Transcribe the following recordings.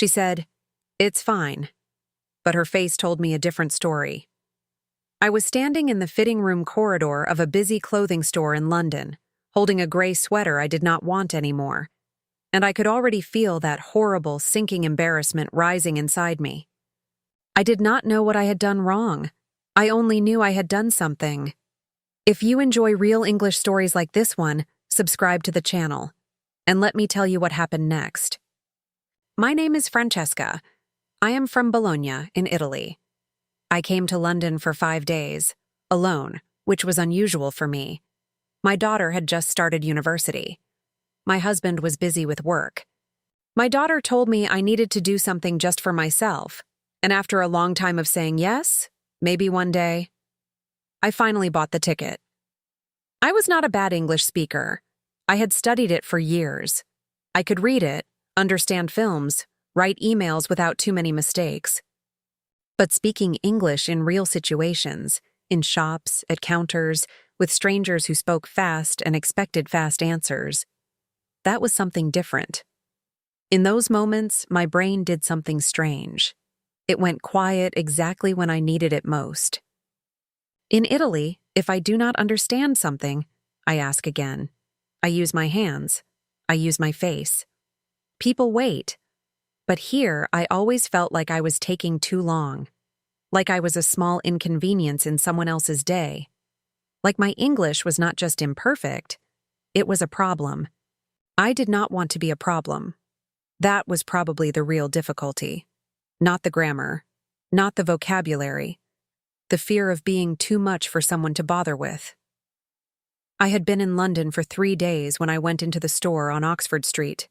She said, "It's fine," but her face told me a different story. I was standing in the fitting room corridor of a busy clothing store in London, holding a gray sweater I did not want anymore, and I could already feel that horrible, sinking embarrassment rising inside me. I did not know what I had done wrong. I only knew I had done something. If you enjoy real English stories like this one, subscribe to the channel, and let me tell you what happened next. My name is Francesca. I am from Bologna, in Italy. I came to London for 5 days, alone, which was unusual for me. My daughter had just started university. My husband was busy with work. My daughter told me I needed to do something just for myself, and after a long time of saying yes, maybe one day, I finally bought the ticket. I was not a bad English speaker. I had studied it for years. I could read it, understand films, write emails without too many mistakes. But speaking English in real situations, in shops, at counters, with strangers who spoke fast and expected fast answers, that was something different. In those moments, my brain did something strange. It went quiet exactly when I needed it most. In Italy, if I do not understand something, I ask again. I use my hands. I use my face. People wait. But here, I always felt like I was taking too long. Like I was a small inconvenience in someone else's day. Like my English was not just imperfect, it was a problem. I did not want to be a problem. That was probably the real difficulty. Not the grammar, not the vocabulary, the fear of being too much for someone to bother with. I had been in London for 3 days when I went into the store on Oxford Street.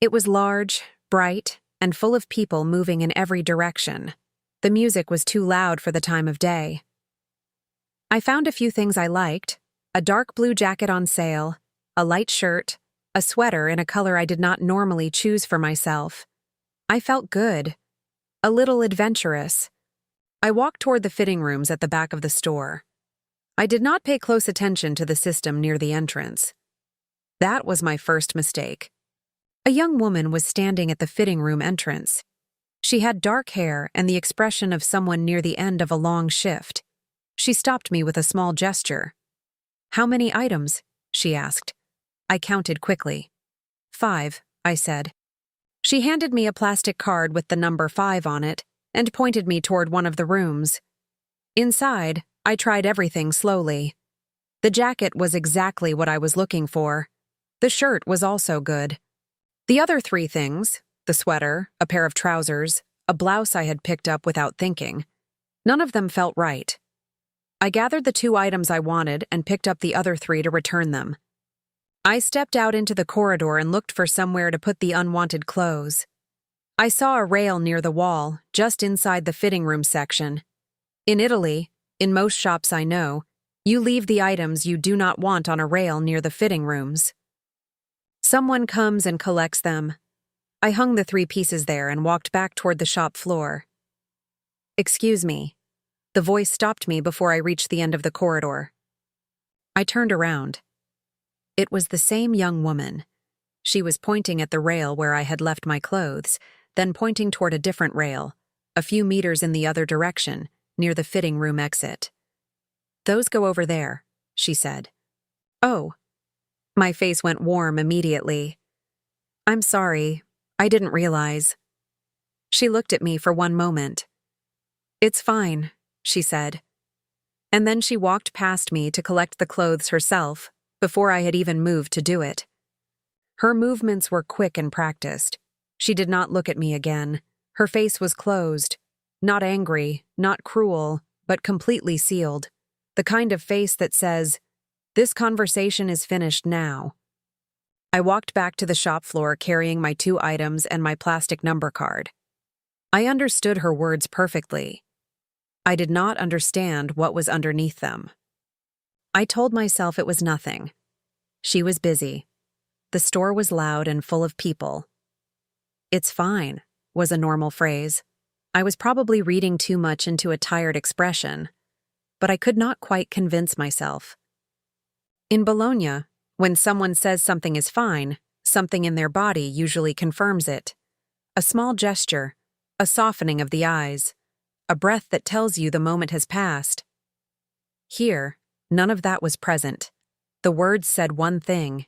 It was large, bright, and full of people moving in every direction. The music was too loud for the time of day. I found a few things I liked: a dark blue jacket on sale, a light shirt, a sweater in a color I did not normally choose for myself. I felt good, a little adventurous. I walked toward the fitting rooms at the back of the store. I did not pay close attention to the system near the entrance. That was my first mistake. A young woman was standing at the fitting room entrance. She had dark hair and the expression of someone near the end of a long shift. She stopped me with a small gesture. "How many items?" she asked. I counted quickly. 5, I said. She handed me a plastic card with the number 5 on it and pointed me toward one of the rooms. Inside, I tried everything slowly. The jacket was exactly what I was looking for. The shirt was also good. The other 3 things, the sweater, a pair of trousers, a blouse I had picked up without thinking, none of them felt right. I gathered the 2 items I wanted and picked up the other 3 to return them. I stepped out into the corridor and looked for somewhere to put the unwanted clothes. I saw a rail near the wall, just inside the fitting room section. In Italy, in most shops I know, you leave the items you do not want on a rail near the fitting rooms. Someone comes and collects them. I hung the 3 pieces there and walked back toward the shop floor. "Excuse me." The voice stopped me before I reached the end of the corridor. I turned around. It was the same young woman. She was pointing at the rail where I had left my clothes, then pointing toward a different rail, a few meters in the other direction, near the fitting room exit. "Those go over there," she said. "Oh." My face went warm immediately. "I'm sorry. I didn't realize." She looked at me for one moment. "It's fine," she said. And then she walked past me to collect the clothes herself, before I had even moved to do it. Her movements were quick and practiced. She did not look at me again. Her face was closed. Not angry, not cruel, but completely sealed. The kind of face that says, "This conversation is finished now." I walked back to the shop floor carrying my 2 items and my plastic number card. I understood her words perfectly. I did not understand what was underneath them. I told myself it was nothing. She was busy. The store was loud and full of people. "It's fine," was a normal phrase. I was probably reading too much into a tired expression, but I could not quite convince myself. In Bologna, when someone says something is fine, something in their body usually confirms it. A small gesture, a softening of the eyes, a breath that tells you the moment has passed. Here, none of that was present. The words said one thing.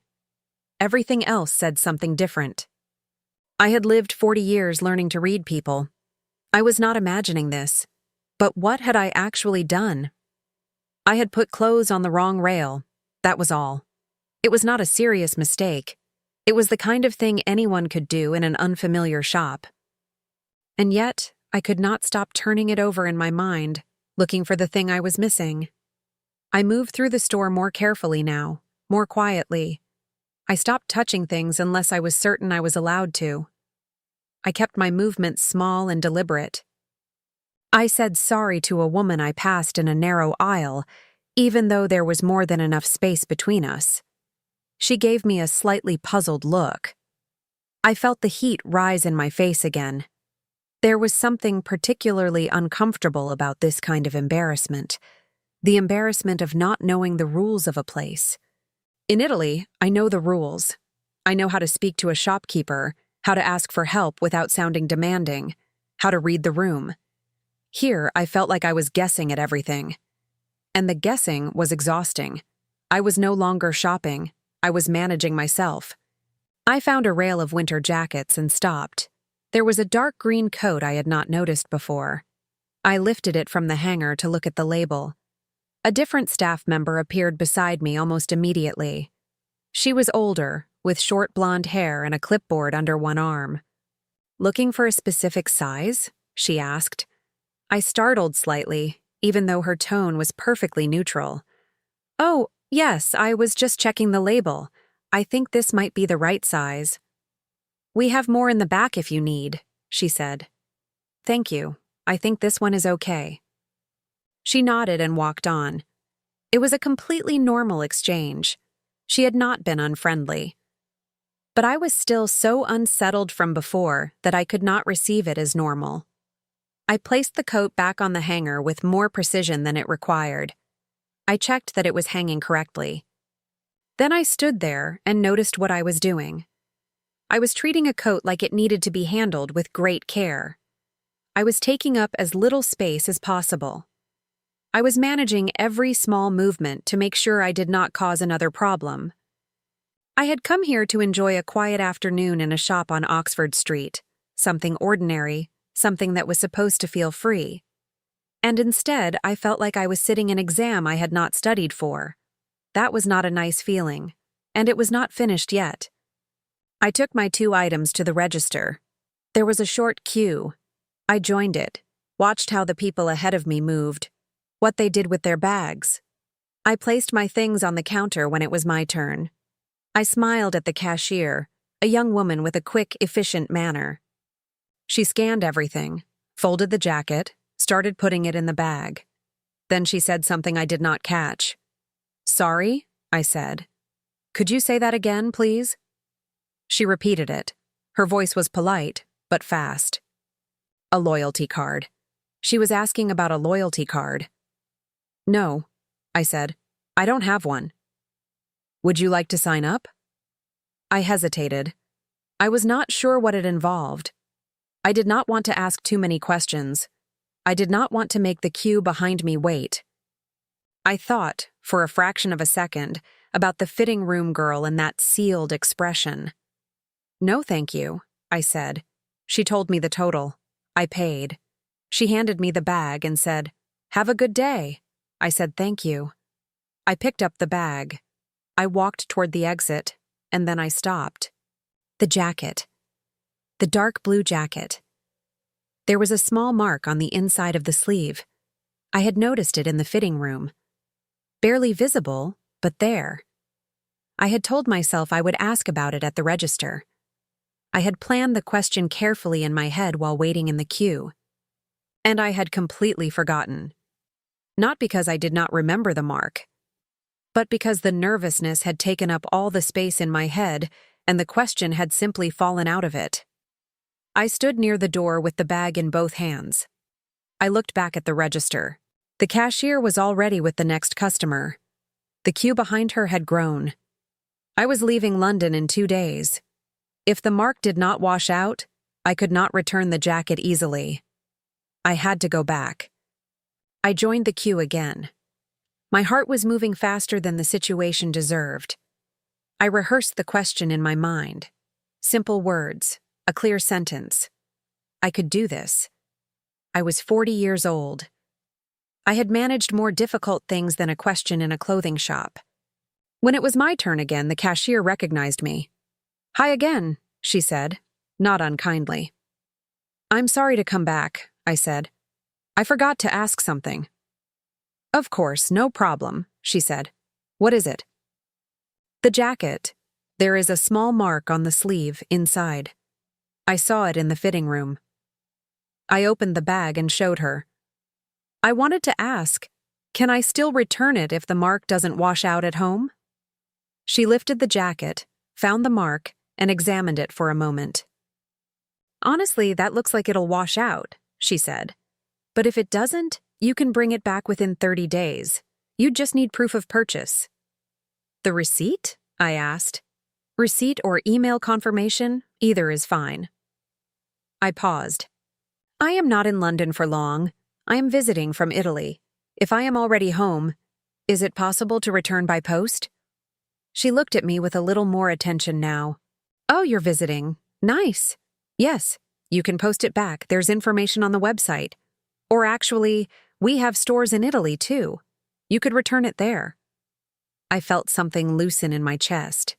Everything else said something different. I had lived 40 years learning to read people. I was not imagining this. But what had I actually done? I had put clothes on the wrong rail. That was all. It was not a serious mistake. It was the kind of thing anyone could do in an unfamiliar shop. And yet, I could not stop turning it over in my mind, looking for the thing I was missing. I moved through the store more carefully now, more quietly. I stopped touching things unless I was certain I was allowed to. I kept my movements small and deliberate. I said sorry to a woman I passed in a narrow aisle, even though there was more than enough space between us. She gave me a slightly puzzled look. I felt the heat rise in my face again. There was something particularly uncomfortable about this kind of embarrassment, the embarrassment of not knowing the rules of a place. In Italy, I know the rules. I know how to speak to a shopkeeper, how to ask for help without sounding demanding, how to read the room. Here, I felt like I was guessing at everything. And the guessing was exhausting. I was no longer shopping. I was managing myself. I found a rail of winter jackets and stopped. There was a dark green coat I had not noticed before. I lifted it from the hanger to look at the label. A different staff member appeared beside me almost immediately. She was older, with short blonde hair and a clipboard under one arm. "Looking for a specific size?" she asked. I startled slightly, even though her tone was perfectly neutral. "Oh, yes, I was just checking the label. I think this might be the right size." "We have more in the back if you need," she said. "Thank you. I think this one is okay." She nodded and walked on. It was a completely normal exchange. She had not been unfriendly. But I was still so unsettled from before that I could not receive it as normal. I placed the coat back on the hanger with more precision than it required. I checked that it was hanging correctly. Then I stood there and noticed what I was doing. I was treating a coat like it needed to be handled with great care. I was taking up as little space as possible. I was managing every small movement to make sure I did not cause another problem. I had come here to enjoy a quiet afternoon in a shop on Oxford Street, something ordinary, something that was supposed to feel free. And instead, I felt like I was sitting an exam I had not studied for. That was not a nice feeling, and it was not finished yet. I took my 2 items to the register. There was a short queue. I joined it, watched how the people ahead of me moved, what they did with their bags. I placed my things on the counter when it was my turn. I smiled at the cashier, a young woman with a quick, efficient manner. She scanned everything, folded the jacket, started putting it in the bag. Then she said something I did not catch. "Sorry," I said. "Could you say that again, please?" She repeated it. Her voice was polite, but fast. "A loyalty card." She was asking about a loyalty card. "No," I said. "I don't have one." "Would you like to sign up?" I hesitated. I was not sure what it involved. I did not want to ask too many questions. I did not want to make the queue behind me wait. I thought, for a fraction of a second, about the fitting room girl and that sealed expression. "No, thank you," I said. She told me the total. I paid. She handed me the bag and said, "Have a good day." I said thank you. I picked up the bag. I walked toward the exit, and then I stopped. The jacket. The dark blue jacket. There was a small mark on the inside of the sleeve. I had noticed it in the fitting room. Barely visible, but there. I had told myself I would ask about it at the register. I had planned the question carefully in my head while waiting in the queue. And I had completely forgotten. Not because I did not remember the mark, but because the nervousness had taken up all the space in my head and the question had simply fallen out of it. I stood near the door with the bag in both hands. I looked back at the register. The cashier was already with the next customer. The queue behind her had grown. I was leaving London in 2 days. If the mark did not wash out, I could not return the jacket easily. I had to go back. I joined the queue again. My heart was moving faster than the situation deserved. I rehearsed the question in my mind. Simple words, a clear sentence. I could do this. I was 40 years old. I had managed more difficult things than a question in a clothing shop. When it was my turn again, the cashier recognized me. "Hi again," she said, not unkindly. "I'm sorry to come back," I said. "I forgot to ask something." "Of course, no problem," she said. "What is it?" "The jacket. There is a small mark on the sleeve inside. I saw it in the fitting room." I opened the bag and showed her. "I wanted to ask, can I still return it if the mark doesn't wash out at home?" She lifted the jacket, found the mark, and examined it for a moment. "Honestly, that looks like it'll wash out," she said. "But if it doesn't, you can bring it back within 30 days. You just need proof of purchase." "The receipt?" I asked. "Receipt or email confirmation, either is fine." I paused. "I am not in London for long. I am visiting from Italy. If I am already home, is it possible to return by post?" She looked at me with a little more attention now. "Oh, you're visiting. Nice. Yes, you can post it back. There's information on the website. Or actually, we have stores in Italy too. You could return it there." I felt something loosen in my chest.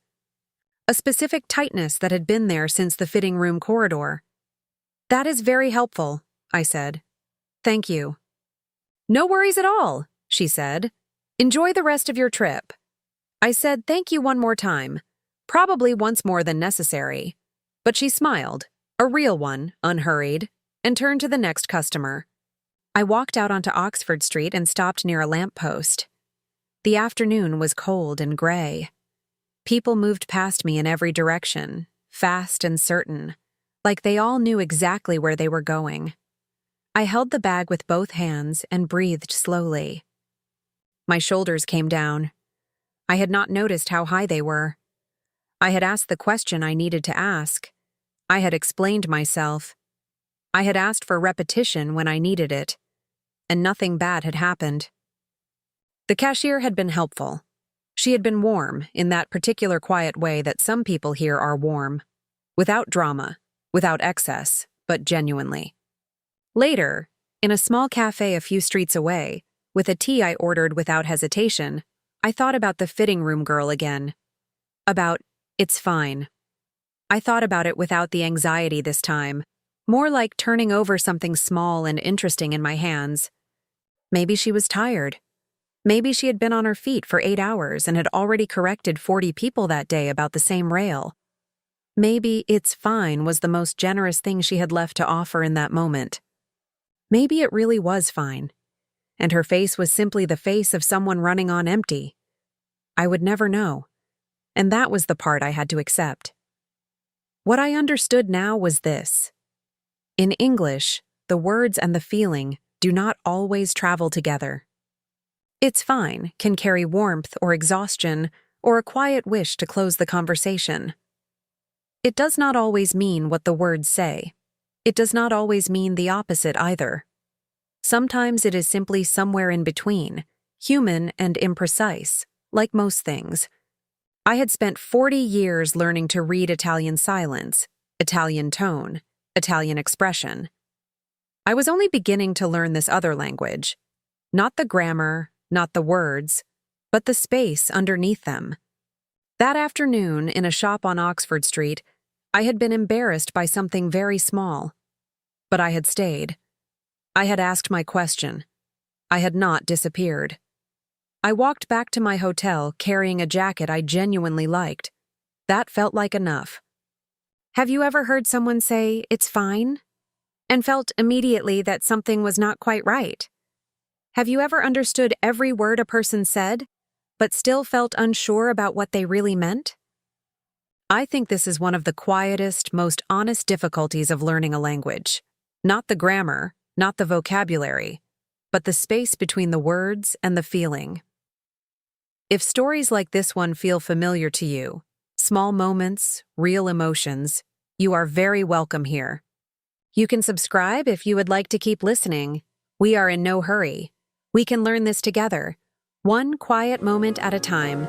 A specific tightness that had been there since the fitting room corridor. "That is very helpful," I said. "Thank you." "No worries at all," she said. "Enjoy the rest of your trip." I said thank you one more time, probably once more than necessary. But she smiled, a real one, unhurried, and turned to the next customer. I walked out onto Oxford Street and stopped near a lamppost. The afternoon was cold and gray. People moved past me in every direction, fast and certain, like they all knew exactly where they were going. I held the bag with both hands and breathed slowly. My shoulders came down. I had not noticed how high they were. I had asked the question I needed to ask. I had explained myself. I had asked for repetition when I needed it, and nothing bad had happened. The cashier had been helpful. She had been warm in that particular quiet way that some people here are warm, without drama, without excess, but genuinely. Later, in a small cafe a few streets away, with a tea I ordered without hesitation, I thought about the fitting room girl again. About, it's fine. I thought about it without the anxiety this time, more like turning over something small and interesting in my hands. Maybe she was tired. Maybe she had been on her feet for 8 hours and had already corrected 40 people that day about the same rail. Maybe it's fine was the most generous thing she had left to offer in that moment. Maybe it really was fine, and her face was simply the face of someone running on empty. I would never know, and that was the part I had to accept. What I understood now was this. In English, the words and the feeling do not always travel together. "It's fine" can carry warmth or exhaustion or a quiet wish to close the conversation. It does not always mean what the words say. It does not always mean the opposite either. Sometimes it is simply somewhere in between, human and imprecise, like most things. I had spent 40 years learning to read Italian silence, Italian tone, Italian expression. I was only beginning to learn this other language. Not the grammar, not the words, but the space underneath them. That afternoon, in a shop on Oxford Street, I had been embarrassed by something very small. But I had stayed. I had asked my question. I had not disappeared. I walked back to my hotel carrying a jacket I genuinely liked. That felt like enough. Have you ever heard someone say, "It's fine," and felt immediately that something was not quite right? Have you ever understood every word a person said, but still felt unsure about what they really meant? I think this is one of the quietest, most honest difficulties of learning a language. Not the grammar, not the vocabulary, but the space between the words and the feeling. If stories like this one feel familiar to you, small moments, real emotions, you are very welcome here. You can subscribe if you would like to keep listening. We are in no hurry. We can learn this together, one quiet moment at a time.